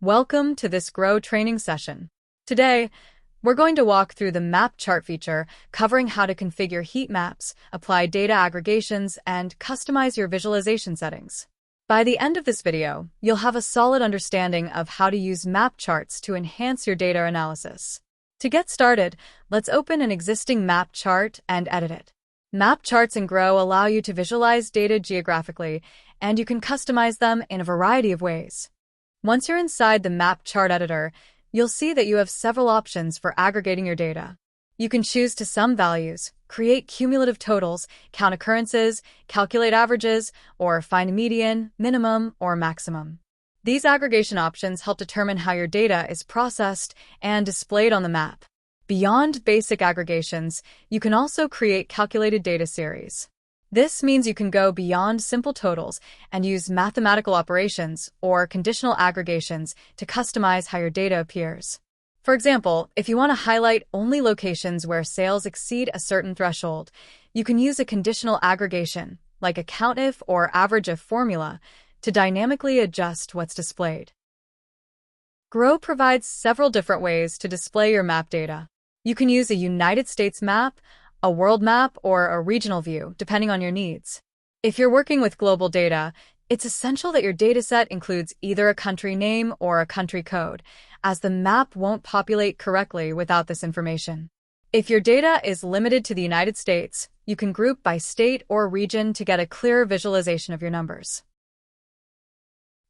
Welcome to this Grow training session. Today, we're going to walk through the map chart feature, covering how to configure heat maps, apply data aggregations, and customize your visualization settings. By the end of this video, you'll have a solid understanding of how to use map charts to enhance your data analysis. To get started, let's open an existing map chart and edit it. Map charts in Grow allow you to visualize data geographically, and you can customize them in a variety of ways. Once you're inside the map chart editor, you'll see that you have several options for aggregating your data. You can choose to sum values, create cumulative totals, count occurrences, calculate averages, or find a median, minimum, or maximum. These aggregation options help determine how your data is processed and displayed on the map. Beyond basic aggregations, you can also create calculated data series. This means you can go beyond simple totals and use mathematical operations or conditional aggregations to customize how your data appears. For example, if you want to highlight only locations where sales exceed a certain threshold, you can use a conditional aggregation, like a COUNTIF or average if formula, to dynamically adjust what's displayed. Grow provides several different ways to display your map data. You can use a United States map, a world map, or a regional view, depending on your needs. If you're working with global data, it's essential that your dataset includes either a country name or a country code, as the map won't populate correctly without this information. If your data is limited to the United States, you can group by state or region to get a clearer visualization of your numbers.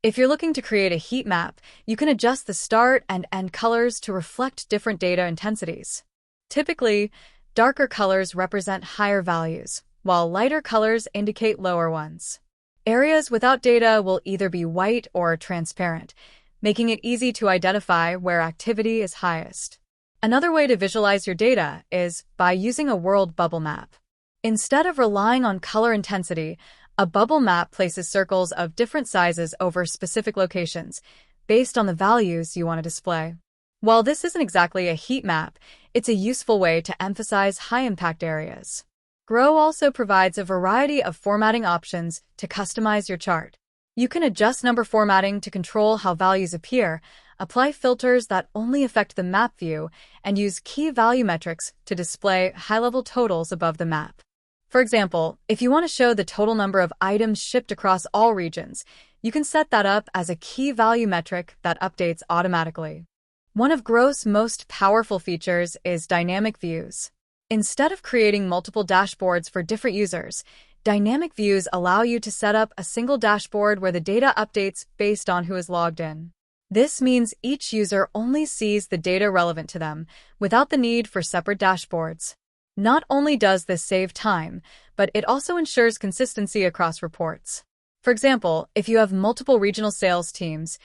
If you're looking to create a heat map, you can adjust the start and end colors to reflect different data intensities. Typically, darker colors represent higher values, while lighter colors indicate lower ones. Areas without data will either be white or transparent, making it easy to identify where activity is highest. Another way to visualize your data is by using a world bubble map. Instead of relying on color intensity, a bubble map places circles of different sizes over specific locations, based on the values you want to display. While this isn't exactly a heat map, it's a useful way to emphasize high-impact areas. Grow also provides a variety of formatting options to customize your chart. You can adjust number formatting to control how values appear, apply filters that only affect the map view, and use key value metrics to display high-level totals above the map. For example, if you want to show the total number of items shipped across all regions, you can set that up as a key value metric that updates automatically. One of Grow's most powerful features is dynamic views. Instead of creating multiple dashboards for different users, dynamic views allow you to set up a single dashboard where the data updates based on who is logged in. This means each user only sees the data relevant to them, without the need for separate dashboards. Not only does this save time, but it also ensures consistency across reports. For example, if you have multiple regional sales teams,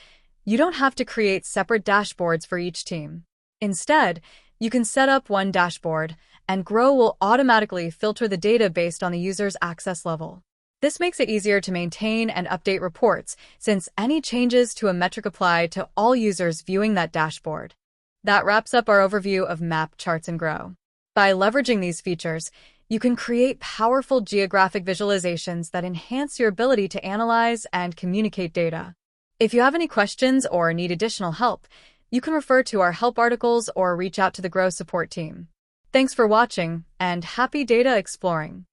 you don't have to create separate dashboards for each team. Instead, you can set up one dashboard, and Grow will automatically filter the data based on the user's access level. This makes it easier to maintain and update reports, since any changes to a metric apply to all users viewing that dashboard. That wraps up our overview of map charts in Grow. By leveraging these features, you can create powerful geographic visualizations that enhance your ability to analyze and communicate data. If you have any questions or need additional help, you can refer to our help articles or reach out to the Grow support team. Thanks for watching, and happy data exploring!